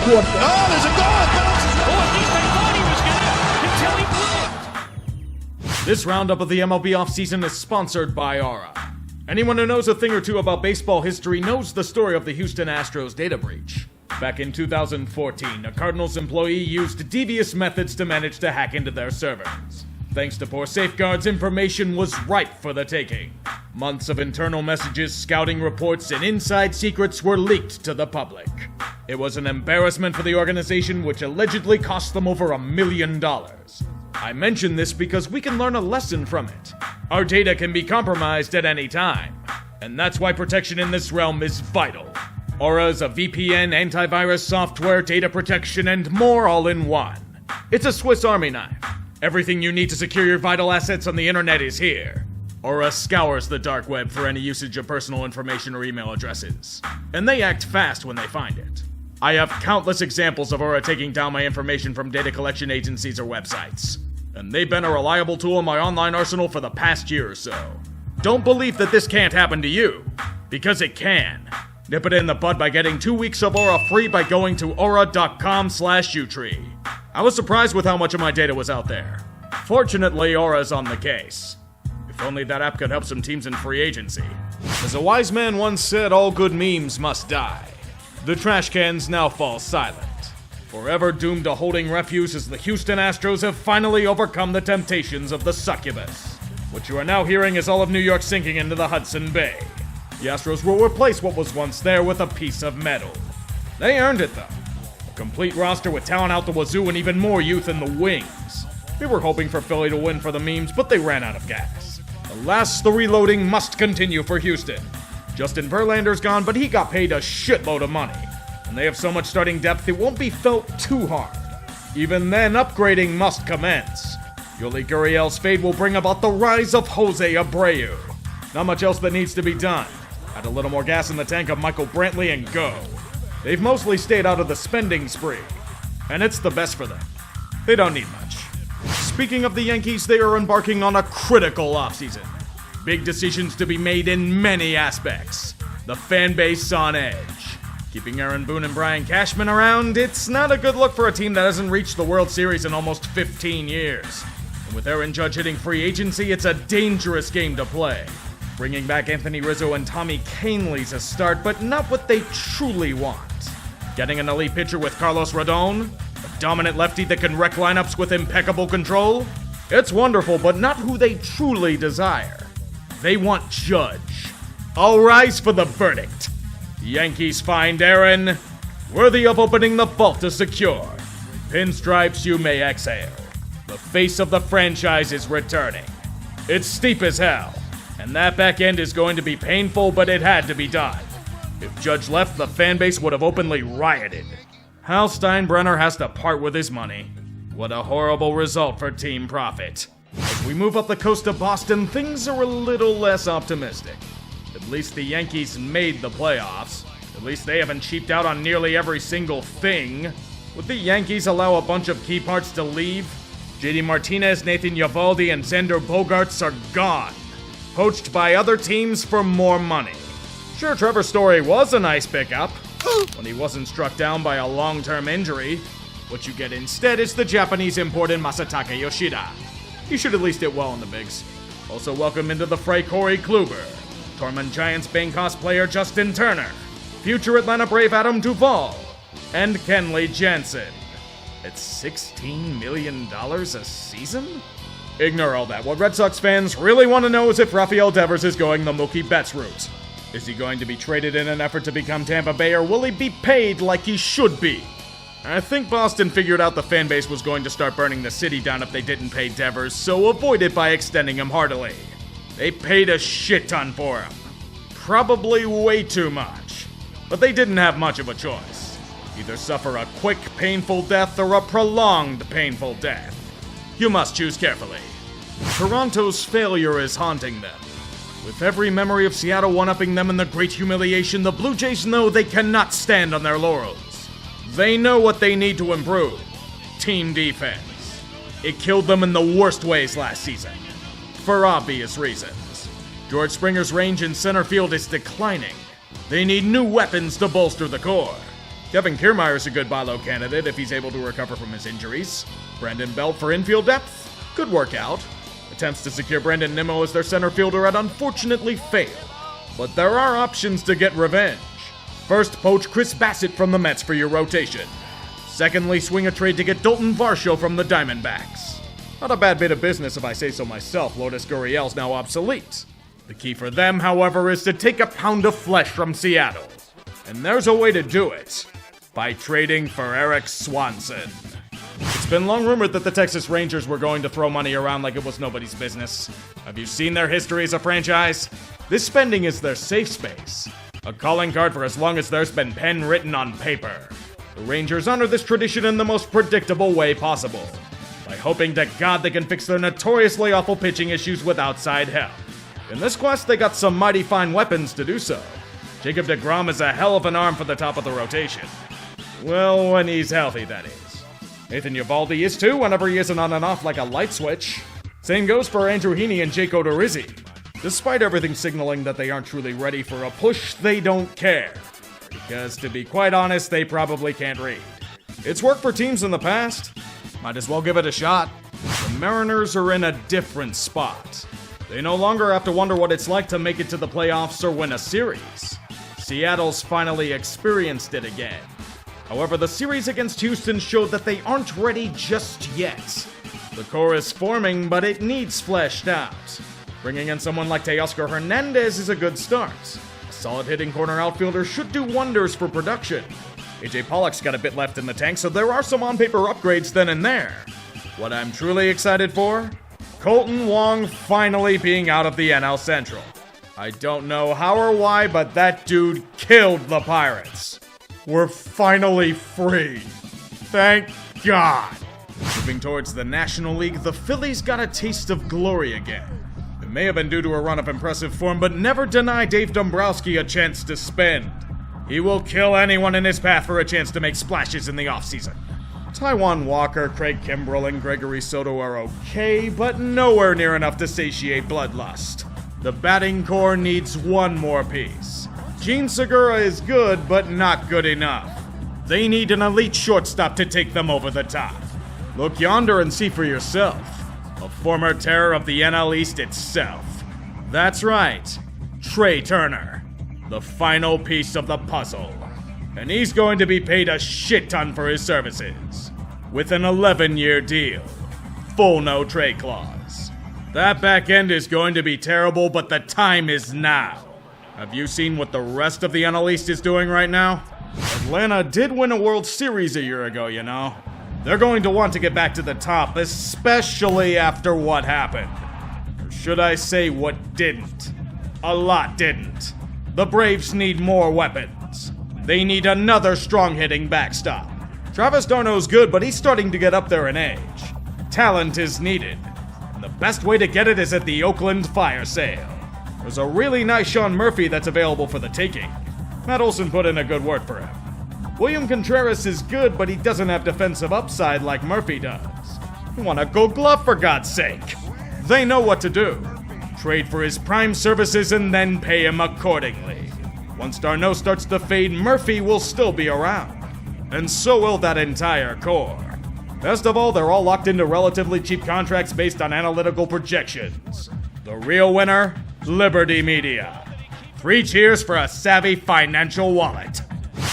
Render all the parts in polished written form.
quarterback. Oh, there's a goal. This roundup of the MLB offseason is sponsored by Aura. Anyone who knows a thing or two about baseball history knows the story of the Houston Astros data breach. Back in 2014, a Cardinals employee used devious methods to manage to hack into their servers. Thanks to poor safeguards, information was ripe for the taking. Months of internal messages, scouting reports, and inside secrets were leaked to the public. It was an embarrassment for the organization, which allegedly cost them over $1 million. I mention this because we can learn a lesson from it. Our data can be compromised at any time, and that's why protection in this realm is vital. Aura is a VPN, antivirus software, data protection, and more all in one. It's a Swiss Army knife. Everything you need to secure your vital assets on the internet is here. Aura scours the dark web for any usage of personal information or email addresses, and they act fast when they find it. I have countless examples of Aura taking down my information from data collection agencies or websites, and they've been a reliable tool in my online arsenal for the past year or so. Don't believe that this can't happen to you, because it can. Nip it in the bud by getting 2 weeks of Aura free by going to aura.com/utree. I was surprised with how much of my data was out there. Fortunately, Aura's on the case. If only that app could help some teams in free agency. As a wise man once said, all good memes must die. The trash cans now fall silent. Forever doomed to holding refuse as the Houston Astros have finally overcome the temptations of the succubus. What you are now hearing is all of New York sinking into the Hudson Bay. The Astros will replace what was once there with a piece of metal. They earned it, though. A complete roster with talent out the wazoo and even more youth in the wings. We were hoping for Philly to win for the memes, but they ran out of gas. Alas, the reloading must continue for Houston. Justin Verlander's gone, but he got paid a shitload of money. And they have so much starting depth it won't be felt too hard. Even then, upgrading must commence. Yuli Gurriel's fade will bring about the rise of Jose Abreu. Not much else that needs to be done. Add a little more gas in the tank of Michael Brantley and go. They've mostly stayed out of the spending spree, and it's the best for them. They don't need much. Speaking of the Yankees, they are embarking on a critical offseason. Big decisions to be made in many aspects. The fan base on edge. Keeping Aaron Boone and Brian Cashman around, it's not a good look for a team that hasn't reached the World Series in almost 15 years. And with Aaron Judge hitting free agency, it's a dangerous game to play. Bringing back Anthony Rizzo and Tommy Kahnle's a start, but not what they truly want. Getting an elite pitcher with Carlos Rodon, a dominant lefty that can wreck lineups with impeccable control, it's wonderful, but not who they truly desire. They want Judge. All rise for the verdict. The Yankees find Aaron worthy of opening the vault to secure. Pinstripes you may exhale. The face of the franchise is returning. It's steep as hell, and that back end is going to be painful, but it had to be done. If Judge left, the fan base would have openly rioted. Hal Steinbrenner has to part with his money. What a horrible result for team profit. As we move up the coast to Boston, things are a little less optimistic. At least the Yankees made the playoffs. At least they haven't cheaped out on nearly every single thing. Would the Yankees allow a bunch of key parts to leave? JD Martinez, Nathan Eovaldi, and Xander Bogaerts are gone. Poached by other teams for more money. Sure, Trevor Story was a nice pickup when he wasn't struck down by a long-term injury. What you get instead is the Japanese import in Masataka Yoshida. He should at least hit well in the bigs. Also welcome into the fray Corey Kluber, Tormund Giants Bangkok player Justin Turner, future Atlanta Brave Adam Duvall, and Kenley Jansen. It's $16 million a season? Ignore all that. What Red Sox fans really want to know is if Rafael Devers is going the Mookie Betts route. Is he going to be traded in an effort to become Tampa Bay, or will he be paid like he should be? I think Boston figured out the fan base was going to start burning the city down if they didn't pay Devers, so avoid it by extending him heartily. They paid a shit ton for him. Probably way too much. But they didn't have much of a choice. Either suffer a quick, painful death or a prolonged, painful death. You must choose carefully. Toronto's failure is haunting them. With every memory of Seattle one-upping them in the great humiliation, the Blue Jays know they cannot stand on their laurels. They know what they need to improve. Team defense. It killed them in the worst ways last season. For obvious reasons. George Springer's range in center field is declining. They need new weapons to bolster the core. Kevin Kiermaier's a good buy low candidate if he's able to recover from his injuries. Brandon Belt for infield depth, good workout. Attempts to secure Brandon Nimmo as their center fielder had unfortunately failed. But there are options to get revenge. First, poach Chris Bassett from the Mets for your rotation. Secondly, swing a trade to get Dalton Varsho from the Diamondbacks. Not a bad bit of business if I say so myself. Lourdes Gurriel's now obsolete. The key for them, however, is to take a pound of flesh from Seattle. And there's a way to do it. By trading for Eric Swanson. It's been long rumored that the Texas Rangers were going to throw money around like it was nobody's business. Have you seen their history as a franchise? This spending is their safe space. A calling card for as long as there's been pen written on paper. The Rangers honor this tradition in the most predictable way possible. By hoping to God they can fix their notoriously awful pitching issues with outside help. In this quest, they got some mighty fine weapons to do so. Jacob deGrom is a hell of an arm for the top of the rotation. Well, when he's healthy, that is. Nathan Eovaldi is too, whenever he isn't on and off like a light switch. Same goes for Andrew Heaney and Jake Odorizzi. Despite everything signaling that they aren't truly ready for a push, they don't care. Because, to be quite honest, they probably can't read. It's worked for teams in the past. Might as well give it a shot. The Mariners are in a different spot. They no longer have to wonder what it's like to make it to the playoffs or win a series. Seattle's finally experienced it again. However, the series against Houston showed that they aren't ready just yet. The core is forming, but it needs fleshed out. Bringing in someone like Teoscar Hernandez is a good start. A solid hitting corner outfielder should do wonders for production. AJ Pollock's got a bit left in the tank, so there are some on-paper upgrades then and there. What I'm truly excited for? Colton Wong finally being out of the NL Central. I don't know how or why, but that dude killed the Pirates. We're finally free. Thank God. Moving towards the National League, the Phillies got a taste of glory again. It may have been due to a run of impressive form, but never deny Dave Dombrowski a chance to spend. He will kill anyone in his path for a chance to make splashes in the offseason. Taijuan Walker, Craig Kimbrell, and Gregory Soto are okay, but nowhere near enough to satiate bloodlust. The batting core needs one more piece. Gene Segura is good, but not good enough. They need an elite shortstop to take them over the top. Look yonder and see for yourself. A former terror of the NL East itself. That's right, Trey Turner. The final piece of the puzzle. And he's going to be paid a shit ton for his services. With an 11-year deal. Full no-trade clause. That back end is going to be terrible, but the time is now. Have you seen what the rest of the NL East is doing right now? Atlanta did win a World Series a year ago, you know. They're going to want to get back to the top, especially after what happened. Or should I say what didn't? A lot didn't. The Braves need more weapons. They need another strong-hitting backstop. Travis d'Arnaud's good, but he's starting to get up there in age. Talent is needed. And the best way to get it is at the Oakland fire sale. There's a really nice Sean Murphy that's available for the taking. Matt Olson put in a good word for him. William Contreras is good, but he doesn't have defensive upside like Murphy does. You want a Gold Glove, for God's sake. They know what to do. Trade for his prime services and then pay him accordingly. Once d'Arnaud starts to fade, Murphy will still be around. And so will that entire core. Best of all, they're all locked into relatively cheap contracts based on analytical projections. The real winner? Liberty Media. 3 cheers for a savvy financial wallet.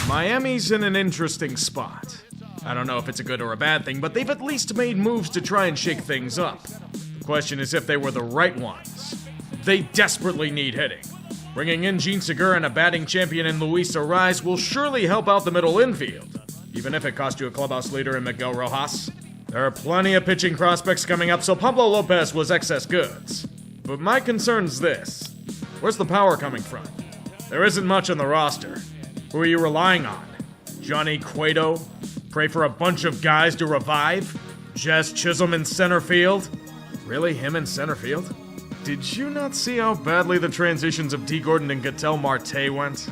Miami's in an interesting spot. I don't know if it's a good or a bad thing, but they've at least made moves to try and shake things up. The question is if they were the right ones. They desperately need hitting. Bringing in Gene Segura and a batting champion in Luis Arraez will surely help out the middle infield, even if it cost you a clubhouse leader in Miguel Rojas. There are plenty of pitching prospects coming up, so Pablo Lopez was excess goods. But my concern's this. Where's the power coming from? There isn't much on the roster. Who are you relying on? Johnny Cueto? Pray for a bunch of guys to revive? Jazz Chisholm in center field? Really, him in center field? Did you not see how badly the transitions of T. Gordon and Gatel Marte went?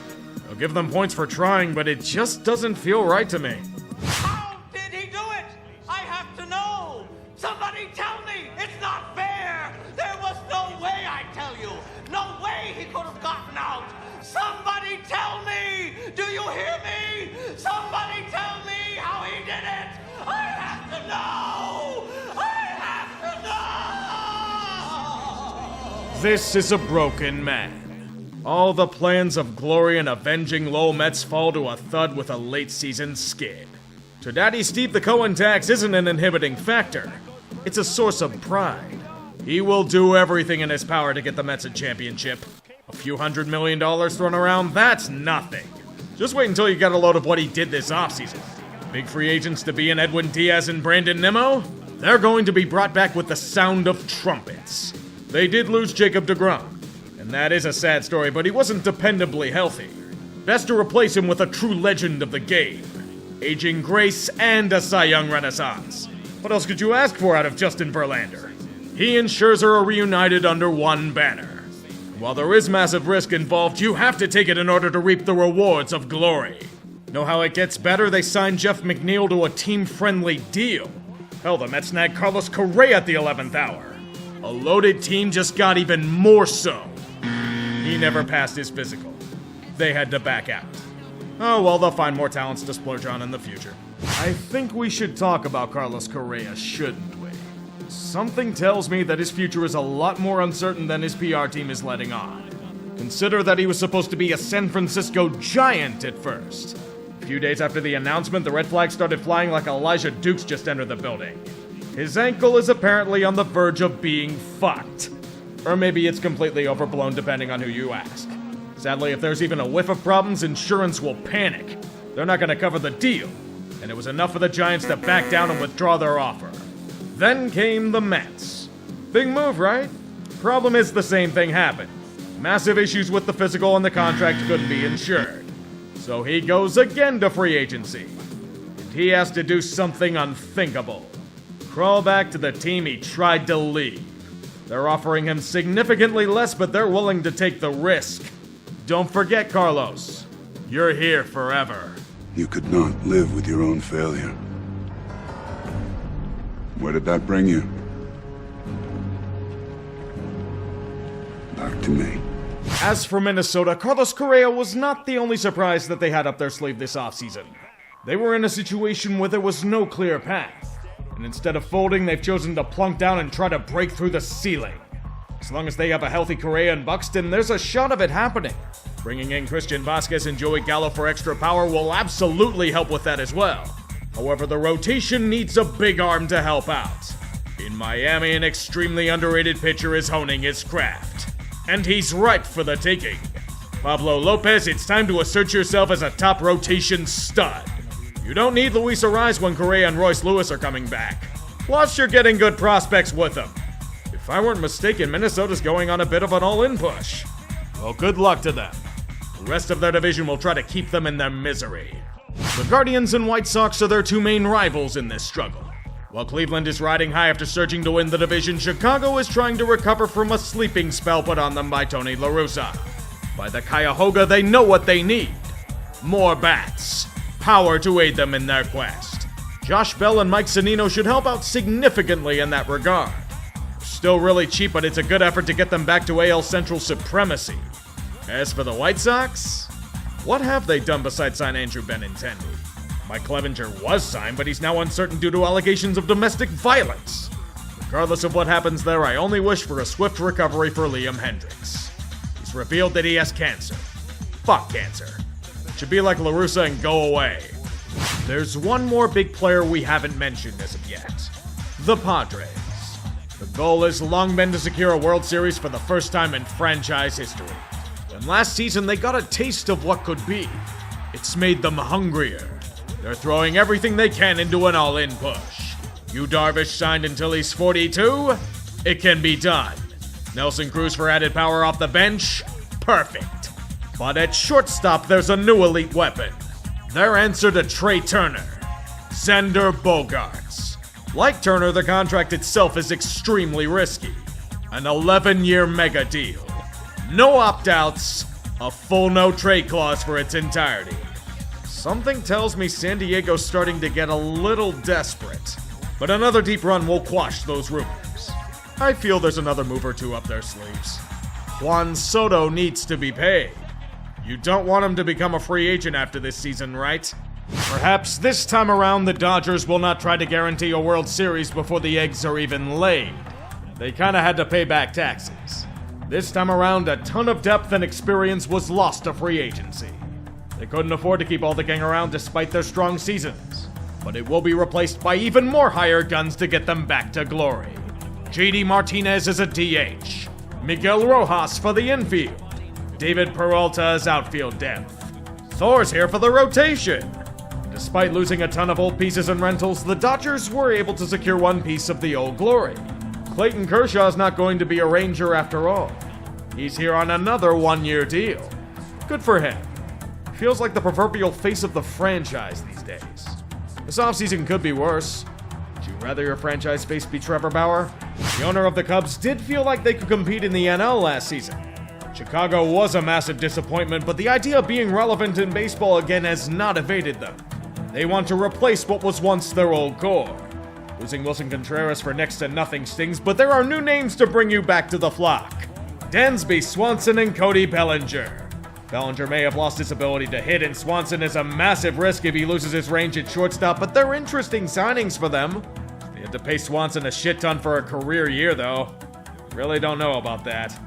I'll give them points for trying, but it just doesn't feel right to me. How did he do it? I have to know! Somebody tell me! It's not fair! There was no way, I tell you! No way he could have gotten out! Somebody tell me! Do you hear me? Somebody This is a broken man. All the plans of glory and avenging Lowell Mets fall to a thud with a late-season skid. To Daddy Steve, the Cohen tax isn't an inhibiting factor. It's a source of pride. He will do everything in his power to get the Mets a championship. A few $100 million thrown around, that's nothing. Just wait until you get a load of what he did this offseason. Big free agents to be in Edwin Diaz and Brandon Nimmo? They're going to be brought back with the sound of trumpets. They did lose Jacob deGrom, and that is a sad story, but he wasn't dependably healthy. Best to replace him with a true legend of the game. Aging grace and a Cy Young renaissance. What else could you ask for out of Justin Verlander? He and Scherzer are reunited under one banner. While there is massive risk involved, you have to take it in order to reap the rewards of glory. Know how it gets better? They signed Jeff McNeil to a team-friendly deal. Hell, the Mets snagged Carlos Correa at the 11th hour. A loaded team just got even more so. He never passed his physical. They had to back out. Oh, well, they'll find more talents to splurge on in the future. I think we should talk about Carlos Correa, shouldn't we? Something tells me that his future is a lot more uncertain than his PR team is letting on. Consider that he was supposed to be a San Francisco Giant at first. A few days after the announcement, the red flag started flying like Elijah Dukes just entered the building. His ankle is apparently on the verge of being fucked. Or maybe it's completely overblown, depending on who you ask. Sadly, if there's even a whiff of problems, insurance will panic. They're not going to cover the deal. And it was enough for the Giants to back down and withdraw their offer. Then came the Mets. Big move, right? Problem is the same thing happened. Massive issues with the physical and the contract couldn't be insured. So he goes again to free agency. And he has to do something unthinkable. Crawl back to the team he tried to leave. They're offering him significantly less, but they're willing to take the risk. Don't forget, Carlos. You're here forever. You could not live with your own failure. Where did that bring you? Back to me. As for Minnesota, Carlos Correa was not the only surprise that they had up their sleeve this offseason. They were in a situation where there was no clear path. And instead of folding, they've chosen to plunk down and try to break through the ceiling. As long as they have a healthy Correa and Buxton, there's a shot of it happening. Bringing in Christian Vasquez and Joey Gallo for extra power will absolutely help with that as well. However, the rotation needs a big arm to help out. In Miami, an extremely underrated pitcher is honing his craft. And he's ripe for the taking. Pablo Lopez, it's time to assert yourself as a top rotation stud. You don't need Luis Ariz when Correa and Royce Lewis are coming back. Plus, you're getting good prospects with them. If I weren't mistaken, Minnesota's going on a bit of an all-in push. Well, good luck to them. The rest of their division will try to keep them in their misery. The Guardians and White Sox are their two main rivals in this struggle. While Cleveland is riding high after surging to win the division, Chicago is trying to recover from a sleeping spell put on them by Tony La Russa. By the Cuyahoga, they know what they need. More bats. Power to aid them in their quest. Josh Bell and Mike Zunino should help out significantly in that regard. Still really cheap, but it's a good effort to get them back to AL Central supremacy. As for the White Sox, what have they done besides sign Andrew Benintendi? Mike Clevenger was signed, but he's now uncertain due to allegations of domestic violence. Regardless of what happens there, I only wish for a swift recovery for Liam Hendricks. He's revealed that he has cancer. Fuck cancer. Should be like La Russa and go away. There's one more big player we haven't mentioned as of yet. The Padres. The goal has long been to secure a World Series for the first time in franchise history. And last season they got a taste of what could be. It's made them hungrier. They're throwing everything they can into an all-in push. Yu Darvish signed until he's 42? It can be done. Nelson Cruz for added power off the bench? Perfect. But at shortstop, there's a new elite weapon. Their answer to Trey Turner. Xander Bogaerts. Like Turner, the contract itself is extremely risky. An 11-year mega deal. No opt-outs, a full no-trade clause for its entirety. Something tells me San Diego's starting to get a little desperate. But another deep run will quash those rumors. I feel there's another move or two up their sleeves. Juan Soto needs to be paid. You don't want him to become a free agent after this season, right? Perhaps this time around the Dodgers will not try to guarantee a World Series before the eggs are even laid. They kinda had to pay back taxes. This time around, a ton of depth and experience was lost to free agency. They couldn't afford to keep all the gang around despite their strong seasons, but it will be replaced by even more hired guns to get them back to glory. JD Martinez is a DH, Miguel Rojas for the infield, David Peralta is outfield depth. Thor's here for the rotation. Despite losing a ton of old pieces and rentals, the Dodgers were able to secure one piece of the old glory. Clayton Kershaw's not going to be a Ranger after all. He's here on another one-year deal. Good for him. Feels like the proverbial face of the franchise these days. This offseason could be worse. Would you rather your franchise face be Trevor Bauer? The owner of the Cubs did feel like they could compete in the NL last season. Chicago was a massive disappointment, but the idea of being relevant in baseball again has not evaded them. They want to replace what was once their old core. Losing Wilson Contreras for next to nothing stings, but there are new names to bring you back to the flock. Dansby Swanson and Cody Bellinger. Bellinger may have lost his ability to hit, and Swanson is a massive risk if he loses his range at shortstop, but they're interesting signings for them. They had to pay Swanson a shit ton for a career year, though. Really don't know about that.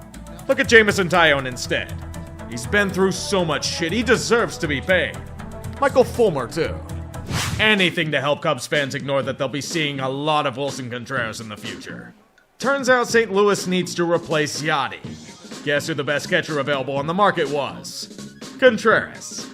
Look at Jameson Taillon instead. He's been through so much shit, he deserves to be paid. Michael Fulmer, too. Anything to help Cubs fans ignore that they'll be seeing a lot of Wilson Contreras in the future. Turns out St. Louis needs to replace Yachty. Guess who the best catcher available on the market was? Contreras.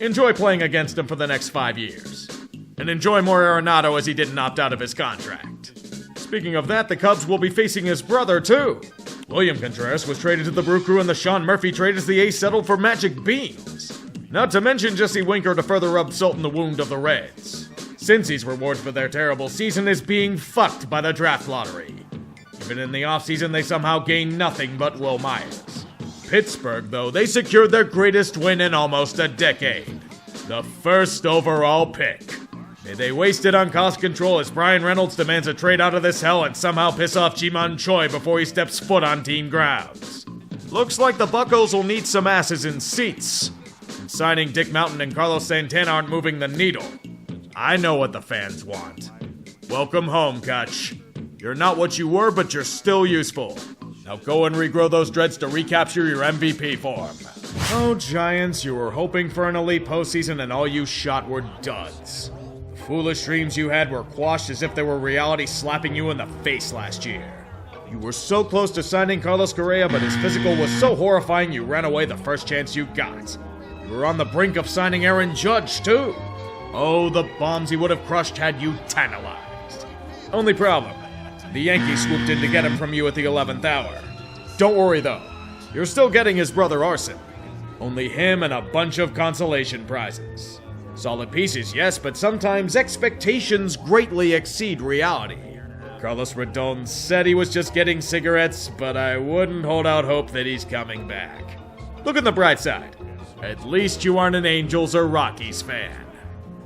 Enjoy playing against him for the next 5 years. And enjoy more Arenado as he didn't opt out of his contract. Speaking of that, the Cubs will be facing his brother, too. William Contreras was traded to the Brew Crew, and the Sean Murphy trade as the A's settled for Magic Beans. Not to mention Jesse Winker to further rub salt in the wound of the Reds. Cincy's reward for their terrible season is being fucked by the draft lottery. Even in the offseason, they somehow gained nothing but Will Myers. Pittsburgh, though, they secured their greatest win in almost a decade. The first overall pick. May they waste it on cost control as Brian Reynolds demands a trade out of this hell and somehow piss off Ji-Man Choi before he steps foot on team grounds. Looks like the Buccos will need some asses in seats. And signing Dick Mountain and Carlos Santana aren't moving the needle. I know what the fans want. Welcome home, Kutch. You're not what you were, but you're still useful. Now go and regrow those dreads to recapture your MVP form. Oh, Giants, you were hoping for an elite postseason and all you shot were duds. The foolish dreams you had were quashed as if they were reality slapping you in the face last year. You were so close to signing Carlos Correa, but his physical was so horrifying you ran away the first chance you got. You were on the brink of signing Aaron Judge, too. Oh, the bombs he would have crushed had you tantalized. Only problem, the Yankees swooped in to get him from you at the 11th hour. Don't worry, though. You're still getting his brother Arson. Only him and a bunch of consolation prizes. Solid pieces, yes, but sometimes expectations greatly exceed reality. Carlos Rodon said he was just getting cigarettes, but I wouldn't hold out hope that he's coming back. Look on the bright side. At least you aren't an Angels or Rockies fan.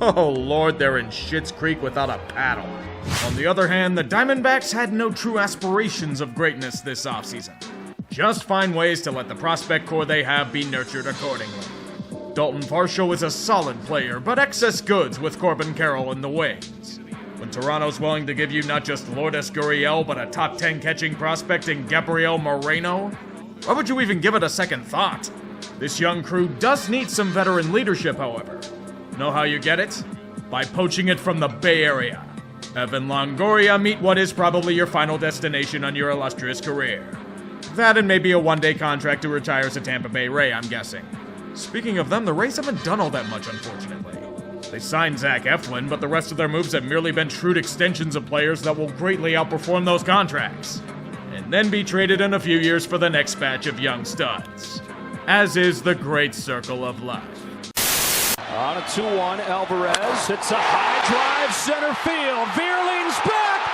Oh lord, they're in Schitt's Creek without a paddle. On the other hand, the Diamondbacks had no true aspirations of greatness this offseason. Just find ways to let the prospect core they have be nurtured accordingly. Dalton Varsho is a solid player, but excess goods with Corbin Carroll in the wings. When Toronto's willing to give you not just Lourdes Gurriel, but a top 10 catching prospect in Gabriel Moreno, why would you even give it a second thought? This young crew does need some veteran leadership, however. Know how you get it? By poaching it from the Bay Area. Evan Longoria, meet what is probably your final destination on your illustrious career. That and maybe a one-day contract to retire as a Tampa Bay Ray, I'm guessing. Speaking of them, the Rays haven't done all that much, unfortunately. They signed Zach Eflin, but the rest of their moves have merely been shrewd extensions of players that will greatly outperform those contracts. And then be traded in a few years for the next batch of young studs. As is the great circle of life. On a 2-1, Alvarez hits a high drive center field. Veer leans back.